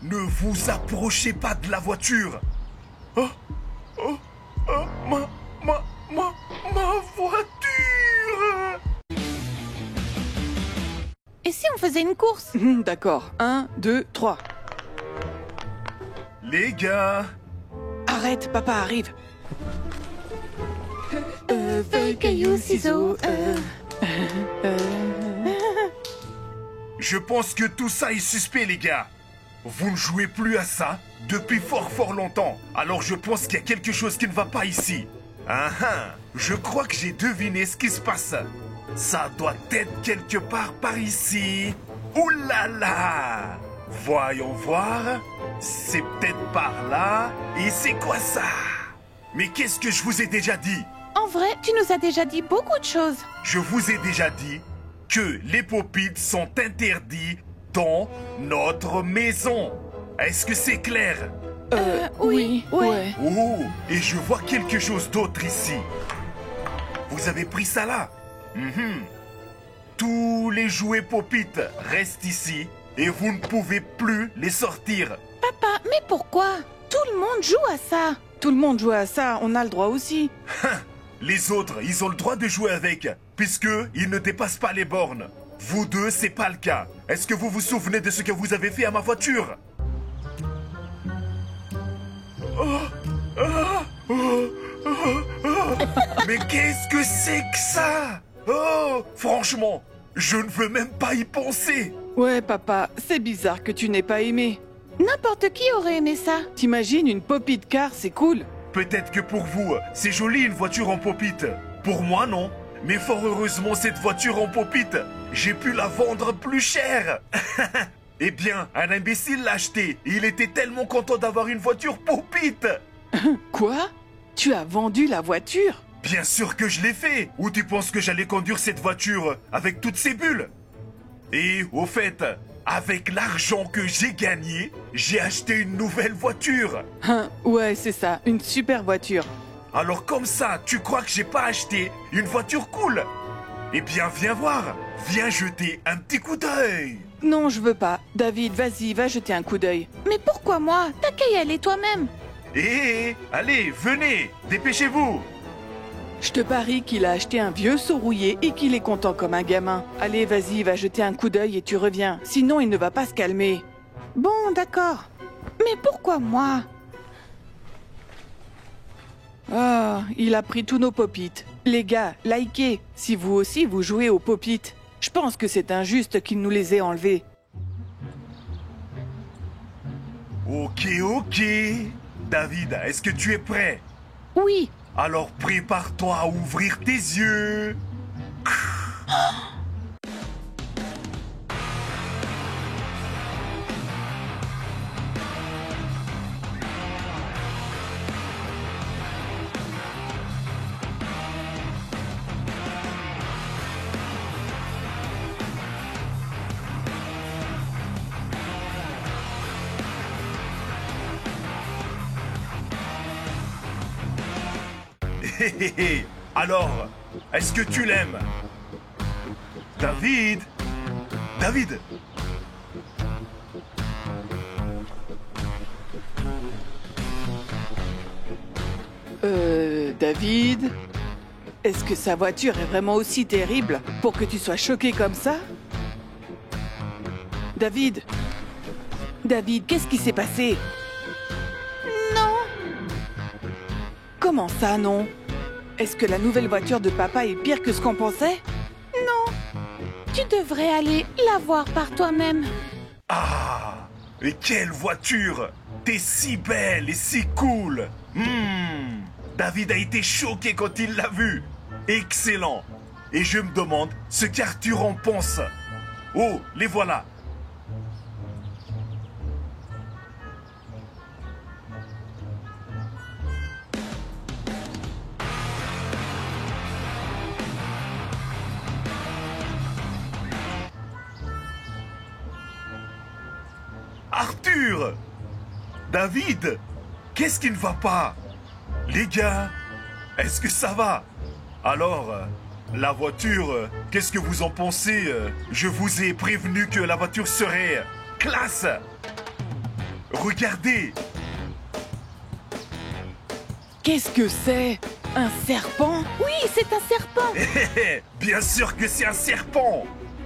Ne vous approchez pas de la voiture. Oh, oh, oh, ma voiture. Et si on faisait une course? D'accord. 1, 2, 3. Les gars. Arrête, papa arrive. Feuille, caillou, ciseaux. Je pense que tout ça est suspect, les gars. Vous ne jouez plus à ça depuis fort longtemps. Alors je pense qu'il y a quelque chose qui ne va pas ici. Je crois que j'ai deviné ce qui se passe. Ça doit être quelque part par ici. Ouh là là! Voyons voir. C'est peut-être par là. Et c'est quoi ça? Mais qu'est-ce que je vous ai déjà dit? En vrai, tu nous as déjà dit beaucoup de choses. Je vous ai déjà dit que les pop-it sont interdits dans notre maison. Est-ce que c'est clair? Oui. Ouais. Oh, et je vois quelque chose d'autre ici. Vous avez pris ça là? Tous les jouets pop-it restent ici et vous ne pouvez plus les sortir. Papa, mais pourquoi? Tout le monde joue à ça. Tout le monde joue à ça, on a le droit aussi. Les autres, ils ont le droit de jouer avec, puisque ils ne dépassent pas les bornes. Vous deux, c'est pas le cas. Est-ce que vous vous souvenez de ce que vous avez fait à ma voiture? Mais qu'est-ce que c'est que ça? Oh, franchement, je ne veux même pas y penser. Ouais, papa, c'est bizarre que tu n'aies pas aimé. N'importe qui aurait aimé ça. T'imagines une pop-it car, c'est cool. Peut-être que pour vous, c'est joli une voiture en pop-it. Pour moi, non. Mais fort heureusement, cette voiture en pop-it, j'ai pu la vendre plus cher. Eh bien, un imbécile l'a acheté et il était tellement content d'avoir une voiture pop-it. Quoi? Tu as vendu la voiture? Bien sûr que je l'ai fait. Ou tu penses que j'allais conduire cette voiture avec toutes ces bulles? Et au fait, avec l'argent que j'ai gagné, j'ai acheté une nouvelle voiture. Ouais, c'est ça, une super voiture. Alors comme ça, tu crois que j'ai pas acheté une voiture cool? Eh bien, viens voir. Viens jeter un petit coup d'œil. Non, je veux pas. David, vas-y, va jeter un coup d'œil. Mais pourquoi moi? T'as qu'à y aller toi-même. Allez, venez, dépêchez-vous. Je te parie qu'il a acheté un vieux seau rouillé et qu'il est content comme un gamin. Allez, vas-y, va jeter un coup d'œil et tu reviens. Sinon, il ne va pas se calmer. Bon, d'accord. Mais pourquoi moi? Ah, il a pris tous nos pop-it. Les gars, likez, si vous aussi vous jouez aux pop-it. Je pense que c'est injuste qu'il nous les ait enlevés. Ok. David, est-ce que tu es prêt? Oui. Alors prépare-toi à ouvrir tes yeux. Alors, est-ce que tu l'aimes? David? David? Est-ce que sa voiture est vraiment aussi terrible pour que tu sois choqué comme ça? David? David, qu'est-ce qui s'est passé? Non. Comment ça, non? Est-ce que la nouvelle voiture de papa est pire que ce qu'on pensait? Non. Tu devrais aller la voir par toi-même. Ah, et quelle voiture! T'es si belle et si cool! David a été choqué quand il l'a vue. Excellent! Et je me demande ce qu'Arthur en pense. Oh, les voilà! Arthur! David! Qu'est-ce qui ne va pas? Les gars, est-ce que ça va? Alors, la voiture, qu'est-ce que vous en pensez? Je vous ai prévenu que la voiture serait classe! Regardez. Qu'est-ce que c'est? Un serpent? Oui, c'est un serpent. Bien sûr que c'est un serpent.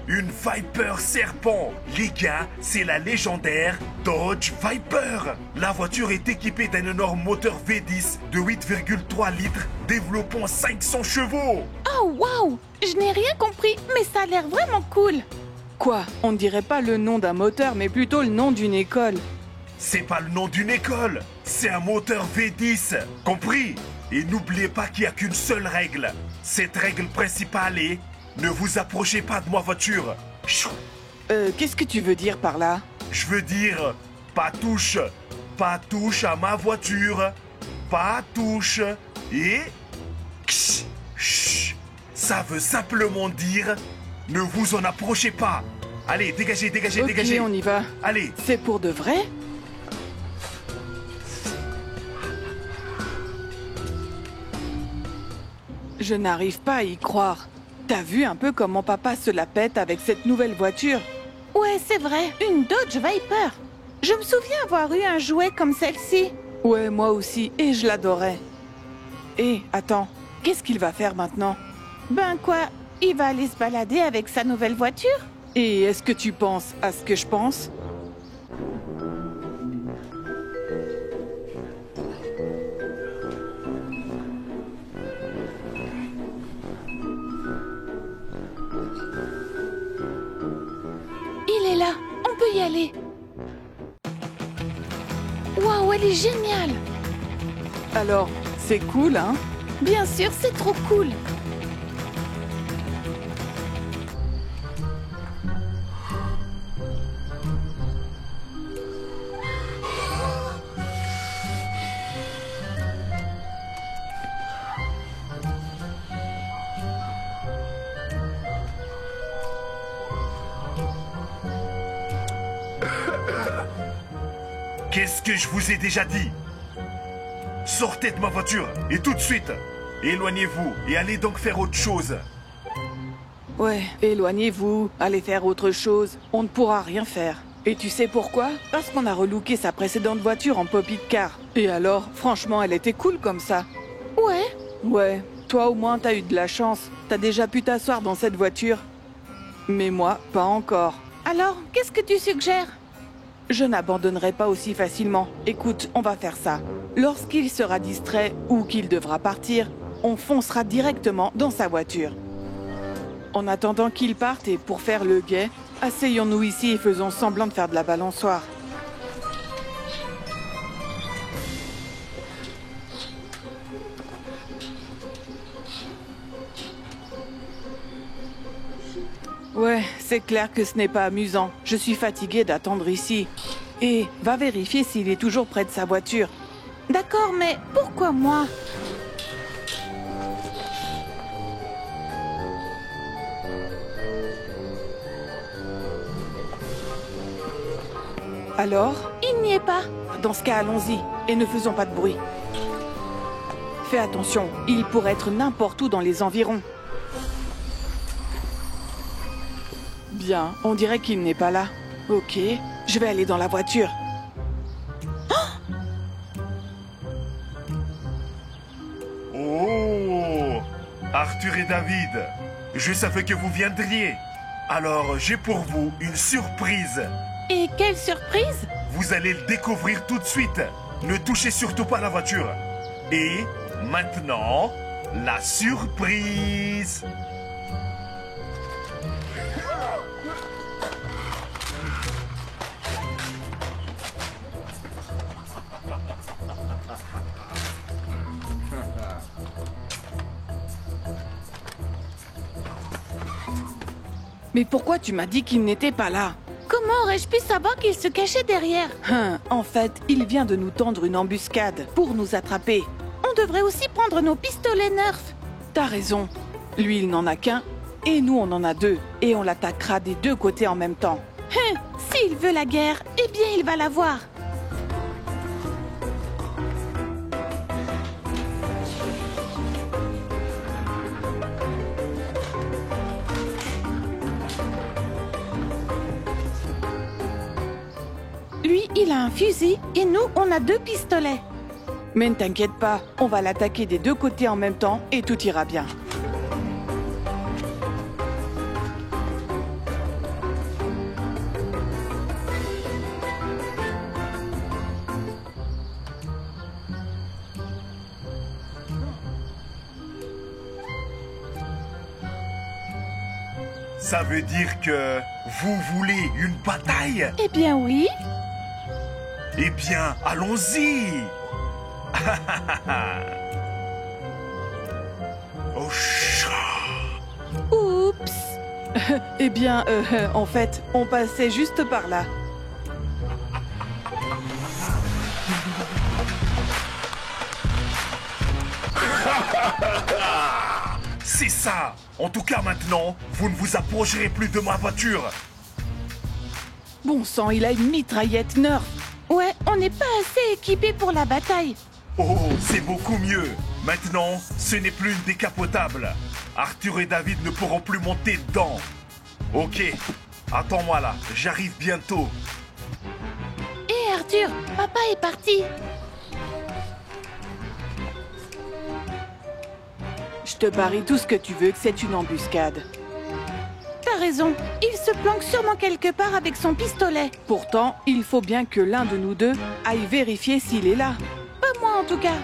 Une Viper serpent. Les gars, c'est la légendaire Dodge Viper. La voiture est équipée d'un énorme moteur V10 de 8,3 litres développant 500 chevaux. Oh, waouh! Je n'ai rien compris, mais ça a l'air vraiment cool. Quoi? On ne dirait pas le nom d'un moteur, mais plutôt le nom d'une école. C'est pas le nom d'une école, c'est un moteur V10. Compris? Et n'oubliez pas qu'il n'y a qu'une seule règle. Cette règle principale est: ne vous approchez pas de ma voiture. Chou. Qu'est-ce que tu veux dire par là? Je veux dire, pas touche à ma voiture, pas touche et ksh, chut. Ça veut simplement dire, ne vous en approchez pas. Allez, dégagez, dégagez, Ok, dégagez. on y va. Allez. C'est pour de vrai? Je n'arrive pas à y croire. T'as vu un peu comment papa se la pète avec cette nouvelle voiture? Ouais, c'est vrai, une Dodge Viper. Je me souviens avoir eu un jouet comme celle-ci. Ouais, moi aussi, et je l'adorais. Et attends, qu'est-ce qu'il va faire maintenant? Ben quoi, il va aller se balader avec sa nouvelle voiture? Et est-ce que tu penses à ce que je pense? Il est là, on peut y aller. Waouh, elle est géniale. Alors, c'est cool, hein? Bien sûr, c'est trop cool. Qu'est-ce que je vous ai déjà dit? Sortez de ma voiture, et tout de suite. Éloignez-vous, et allez donc faire autre chose. Ouais, éloignez-vous, allez faire autre chose. On ne pourra rien faire. Et tu sais pourquoi? Parce qu'on a relooké sa précédente voiture en Poppy Car. Et alors, franchement, elle était cool comme ça. Ouais. Ouais, toi au moins t'as eu de la chance. T'as déjà pu t'asseoir dans cette voiture. Mais moi, pas encore. Alors, qu'est-ce que tu suggères? Je n'abandonnerai pas aussi facilement. Écoute, on va faire ça. Lorsqu'il sera distrait ou qu'il devra partir, on foncera directement dans sa voiture. En attendant qu'il parte et pour faire le guet, asseyons-nous ici et faisons semblant de faire de la balançoire. Ouais, c'est clair que ce n'est pas amusant. Je suis fatiguée d'attendre ici. Et va vérifier s'il est toujours près de sa voiture. D'accord, mais pourquoi moi? Alors? Il n'y est pas. Dans ce cas, allons-y. Et ne faisons pas de bruit. Fais attention, il pourrait être n'importe où dans les environs. Bien, on dirait qu'il n'est pas là. Ok, je vais aller dans la voiture. Oh, Arthur et David, je savais que vous viendriez. Alors, j'ai pour vous une surprise. Et quelle surprise! Vous allez le découvrir tout de suite. Ne touchez surtout pas la voiture. Et maintenant, la surprise. Mais pourquoi tu m'as dit qu'il n'était pas là? Comment aurais-je pu savoir qu'il se cachait derrière? En fait, il vient de nous tendre une embuscade pour nous attraper. On devrait aussi prendre nos pistolets Nerf. T'as raison. Lui, il n'en a qu'un, et nous, on en a deux. Et on l'attaquera des deux côtés en même temps. S'il veut la guerre, eh bien, il va l'avoir. Lui, il a un fusil et nous, on a 2 pistolets. Mais ne t'inquiète pas, on va l'attaquer des 2 côtés en même temps et tout ira bien. Ça veut dire que vous voulez une bataille? Eh bien oui. Eh bien, allons-y. Oh, chat. Oups. Eh bien, en fait, on passait juste par là. C'est ça. En tout cas, maintenant, vous ne vous approcherez plus de ma voiture. Bon sang, il a une mitraillette Nerf. Ouais, on n'est pas assez équipés pour la bataille. Oh, c'est beaucoup mieux. Maintenant, ce n'est plus une décapotable. Arthur et David ne pourront plus monter dedans. Ok, attends-moi là, j'arrive bientôt. Hé Arthur, papa est parti. Je te parie tout ce que tu veux que c'est une embuscade. T'as raison, il se planque sûrement quelque part avec son pistolet. Pourtant, il faut bien que l'un de nous deux aille vérifier s'il est là. Pas moi en tout cas.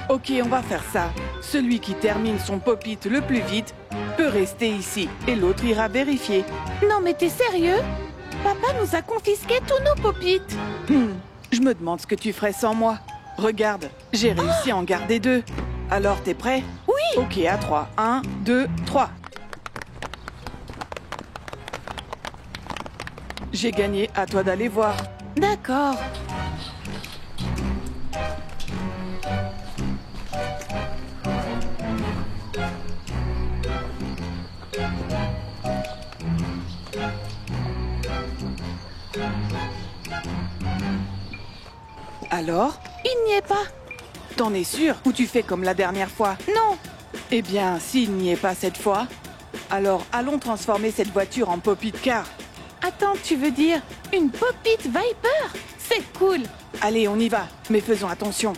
Ok, on va faire ça. Celui qui termine son pop-it le plus vite peut rester ici et l'autre ira vérifier. Non mais t'es sérieux? Papa nous a confisqué tous nos pop-it. Je me demande ce que tu ferais sans moi. Regarde, j'ai réussi à en garder 2. Alors, t'es prêt? Oui. Ok, à 3. 1, 2, 3. J'ai gagné, à toi d'aller voir. D'accord. Alors? Il n'y est pas. T'en es sûr? Ou tu fais comme la dernière fois? Non. Eh bien, s'il n'y est pas cette fois, alors allons transformer cette voiture en pop-it car. Attends, tu veux dire une pop-it Viper? C'est cool. Allez, on y va, mais faisons attention.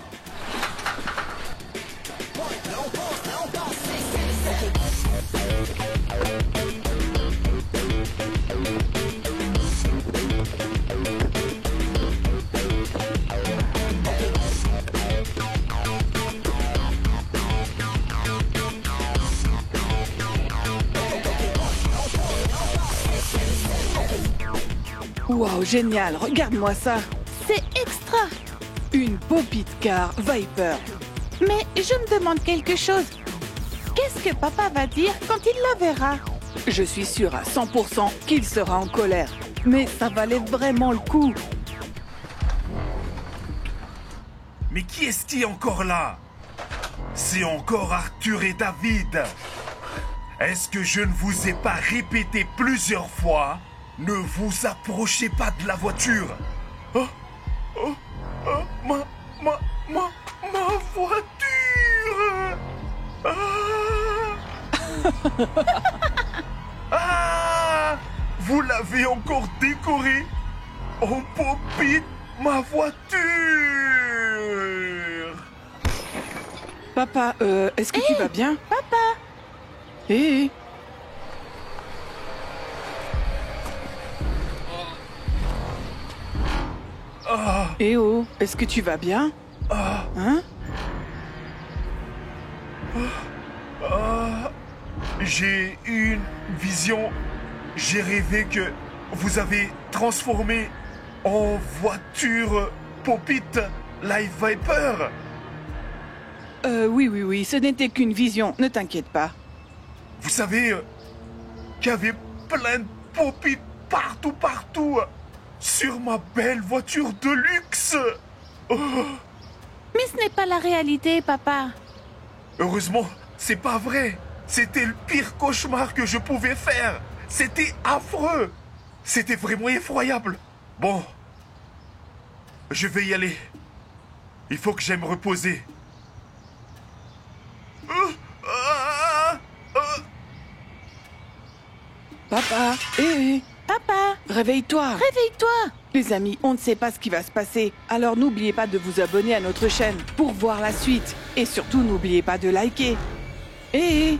Wow, génial, regarde-moi ça. C'est extra. Une pop-it car Viper. Mais je me demande quelque chose. Qu'est-ce que papa va dire quand il la verra? Je suis sûre à 100% qu'il sera en colère. Mais ça valait vraiment le coup. Mais qui est-ce qui est encore là? C'est encore Arthur et David. Est-ce que je ne vous ai pas répété plusieurs fois? Ne vous approchez pas de la voiture. Oh, oh, oh, ma voiture. Ah, vous l'avez encore décorée. Oh, Popite, ma voiture. Papa, est-ce que tu vas bien? Papa. Hé Eh oh, est-ce que tu vas bien? Hein? J'ai eu une vision. J'ai rêvé que vous avez transformé en voiture Popite Live Viper. Oui, ce n'était qu'une vision, ne t'inquiète pas. Vous savez qu'il y avait plein de Popites partout, sur ma belle voiture de luxe. Oh. Mais ce n'est pas la réalité, papa. Heureusement, c'est pas vrai. C'était le pire cauchemar que je pouvais faire. C'était affreux. C'était vraiment effroyable. Bon, je vais y aller. Il faut que j'aille me reposer. Papa, Papa, Réveille-toi. réveille-toi. Les amis, on ne sait pas ce qui va se passer. Alors n'oubliez pas de vous abonner à notre chaîne pour voir la suite. Et surtout, n'oubliez pas de liker. Et